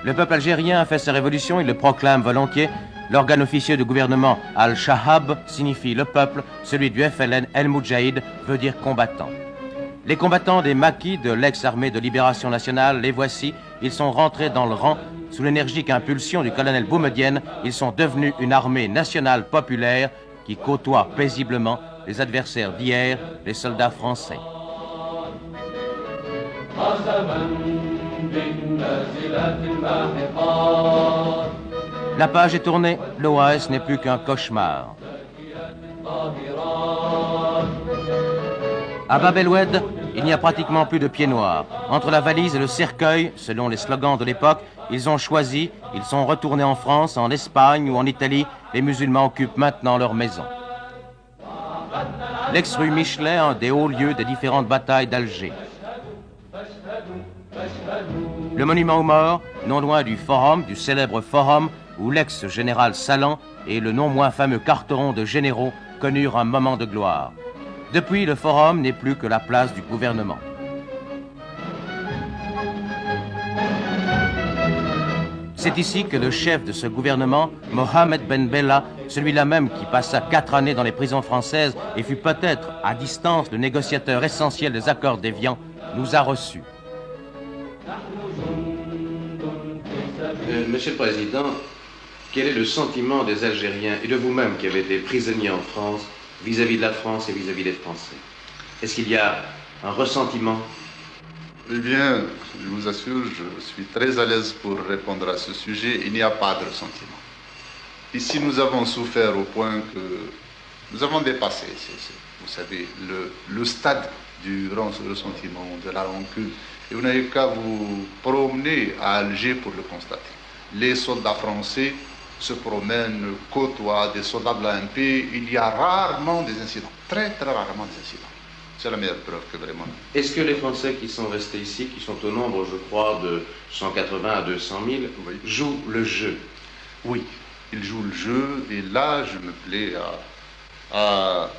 Le peuple algérien a fait sa révolution, il le proclame volontiers. L'organe officieux du gouvernement Al-Shahab signifie le peuple, celui du FLN El-Moudjahid veut dire combattant. Les combattants des maquis de l'ex-armée de libération nationale, les voici, ils sont rentrés dans le rang. Sous l'énergique impulsion du colonel Boumedienne, ils sont devenus une armée nationale populaire qui côtoie paisiblement les adversaires d'hier, les soldats français. La page est tournée, l'OAS n'est plus qu'un cauchemar. À Bab el-Oued, il n'y a pratiquement plus de pieds noirs. Entre la valise et le cercueil, selon les slogans de l'époque, ils ont choisi, ils sont retournés en France, en Espagne ou en Italie. Les musulmans occupent maintenant leur maison. L'ex-rue Michelet, un des hauts lieux des différentes batailles d'Alger. Le monument aux morts, non loin du forum, du célèbre forum, où l'ex-général Salan et le non moins fameux Carteron de généraux connurent un moment de gloire. Depuis, le forum n'est plus que la place du gouvernement. C'est ici que le chef de ce gouvernement, Mohamed Ben Bella, celui-là même qui passa 4 années dans les prisons françaises et fut peut-être à distance le négociateur essentiel des accords d'Évian, nous a reçus. Monsieur le Président, quel est le sentiment des Algériens et de vous-même qui avez été prisonnier en France vis-à-vis de la France et vis-à-vis des Français? Est-ce qu'il y a un ressentiment? Eh bien, je vous assure, je suis très à l'aise pour répondre à ce sujet. Il n'y a pas de ressentiment. Ici, nous avons souffert au point que nous avons dépassé, vous savez, le stade du ressentiment, de la rancune. Et vous n'avez qu'à vous promener à Alger pour le constater. Les soldats français se promènent, côtoient des soldats de l'ANP. Il y a rarement des incidents, très très rarement des incidents. C'est la meilleure preuve que vraiment. Est-ce que les Français qui sont restés ici, qui sont au nombre, je crois, de 180 à 200 000, oui, jouent le jeu? Oui, ils jouent le jeu. Et là, je me plais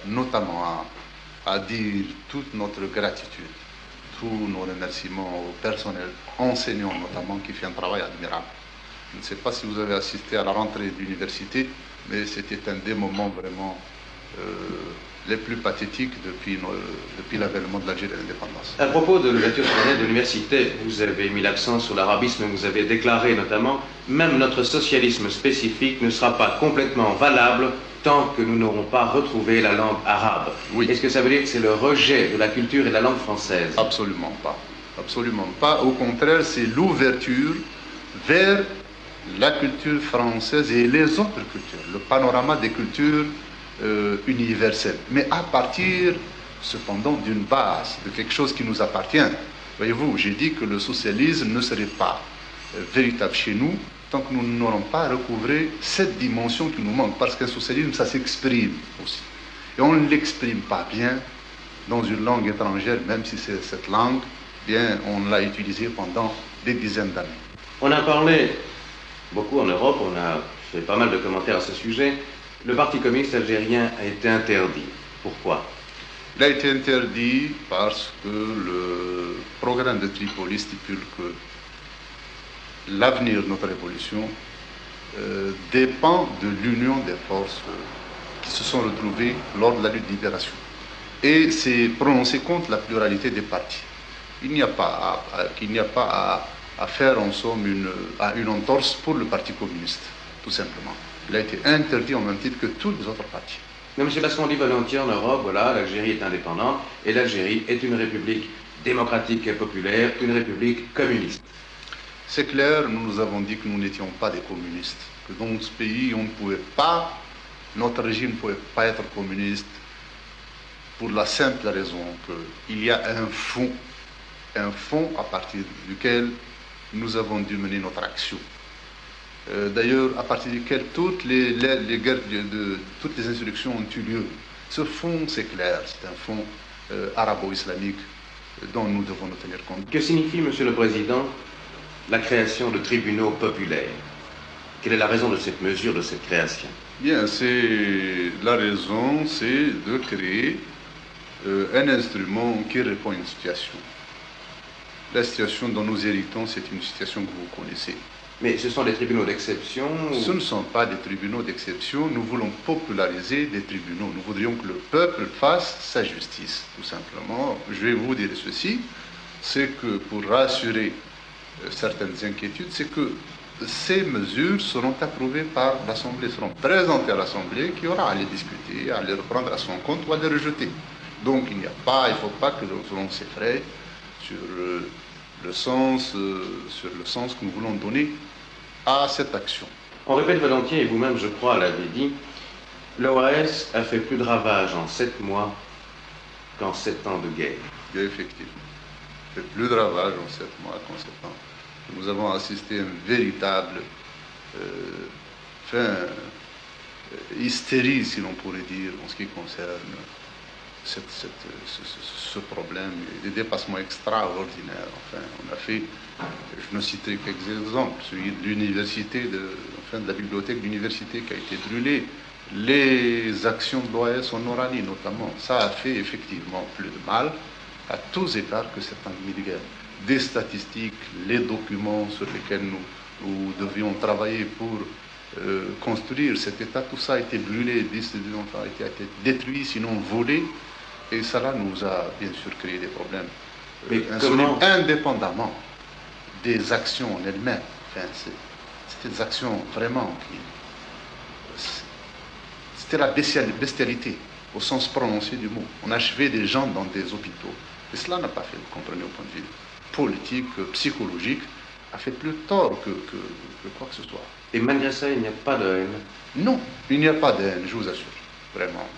notamment à dire toute notre gratitude, tous nos remerciements au personnel enseignant notamment, qui fait un travail admirable. Je ne sais pas si vous avez assisté à la rentrée de l'université, mais c'était un des moments vraiment les plus pathétiques depuis l'avènement de l'Algérie et de l'indépendance. À propos de l'ouverture solennelle de l'université, vous avez mis l'accent sur l'arabisme, vous avez déclaré notamment « Même notre socialisme spécifique ne sera pas complètement valable tant que nous n'aurons pas retrouvé la langue arabe ». Oui. Est-ce que ça veut dire que c'est le rejet de la culture et de la langue française? Absolument pas. Absolument pas. Au contraire, c'est l'ouverture vers la culture française et les autres cultures, le panorama des cultures universelles, mais à partir cependant d'une base, de quelque chose qui nous appartient. Voyez-vous, j'ai dit que le socialisme ne serait pas véritable chez nous tant que nous n'aurons pas recouvré cette dimension qui nous manque, parce qu'un socialisme, ça s'exprime aussi. Et on ne l'exprime pas bien dans une langue étrangère, même si c'est cette langue, bien, on l'a utilisée pendant des dizaines d'années. On a parlé beaucoup en Europe, on a fait pas mal de commentaires à ce sujet. Le Parti communiste algérien a été interdit. Pourquoi? Il a été interdit parce que le programme de Tripoli stipule que l'avenir de notre révolution dépend de l'union des forces qui se sont retrouvées lors de la lutte de libération. Et c'est prononcé contre la pluralité des partis. Il n'y a pas à faire en somme une entorse pour le Parti communiste, tout simplement. Il a été interdit au même titre que tous les autres partis. Non, mais c'est parce qu'on dit volontiers en Europe, voilà, l'Algérie est indépendante et l'Algérie est une république démocratique et populaire, une république communiste. C'est clair, nous avons dit que nous n'étions pas des communistes, que dans ce pays, on ne pouvait pas, notre régime ne pouvait pas être communiste pour la simple raison qu'il y a un fond à partir duquel nous avons dû mener notre action. D'ailleurs, à partir duquel toutes les guerres, toutes les insurrections ont eu lieu. Ce fond, c'est clair, c'est un fond arabo-islamique dont nous devons nous tenir compte. Que signifie, Monsieur le Président, la création de tribunaux populaires? Quelle est la raison de cette mesure, de cette création? Bien, la raison, c'est de créer un instrument qui répond à une situation. La situation dont nous héritons, c'est une situation que vous connaissez. Mais ce sont des tribunaux d'exception Ce ne sont pas des tribunaux d'exception. Nous voulons populariser des tribunaux. Nous voudrions que le peuple fasse sa justice, tout simplement. Je vais vous dire ceci, c'est que pour rassurer certaines inquiétudes, c'est que ces mesures seront approuvées par l'Assemblée, seront présentées à l'Assemblée qui aura à les discuter, à les reprendre à son compte ou à les rejeter. Donc il ne faut pas que l'on s'effraie sur le sens que nous voulons donner à cette action. On répète volontiers, et vous-même je crois l'avez dit, l'OAS a fait plus de ravages en 7 mois qu'en 7 ans de guerre. Il y a effectivement fait plus de ravages en 7 mois qu'en 7 ans. Nous avons assisté à une véritable hystérie, si l'on pourrait dire, en ce qui concerne ce problème, des dépassements extraordinaires. Enfin, on a fait, je ne citerai quelques exemples, celui de l'université, de la bibliothèque de l'université qui a été brûlée, les actions de l'OAS en Oranie notamment. Ça a fait effectivement plus de mal à tous égards que 7 ans de guerre. Des statistiques, les documents sur lesquels nous devions travailler pour construire cet État, tout ça a été brûlé, a été détruit, sinon volé, et cela nous a bien sûr créé des problèmes indépendamment des actions en elles-mêmes. Enfin, c'était des actions vraiment c'était la bestialité au sens prononcé du mot. On achevait des gens dans des hôpitaux, et cela n'a pas fait, vous comprenez, au point de vue politique, psychologique, a fait plus tort que quoi que ce soit. Et malgré ça, il n'y a pas de haine? Non, il n'y a pas de haine, je vous assure, vraiment.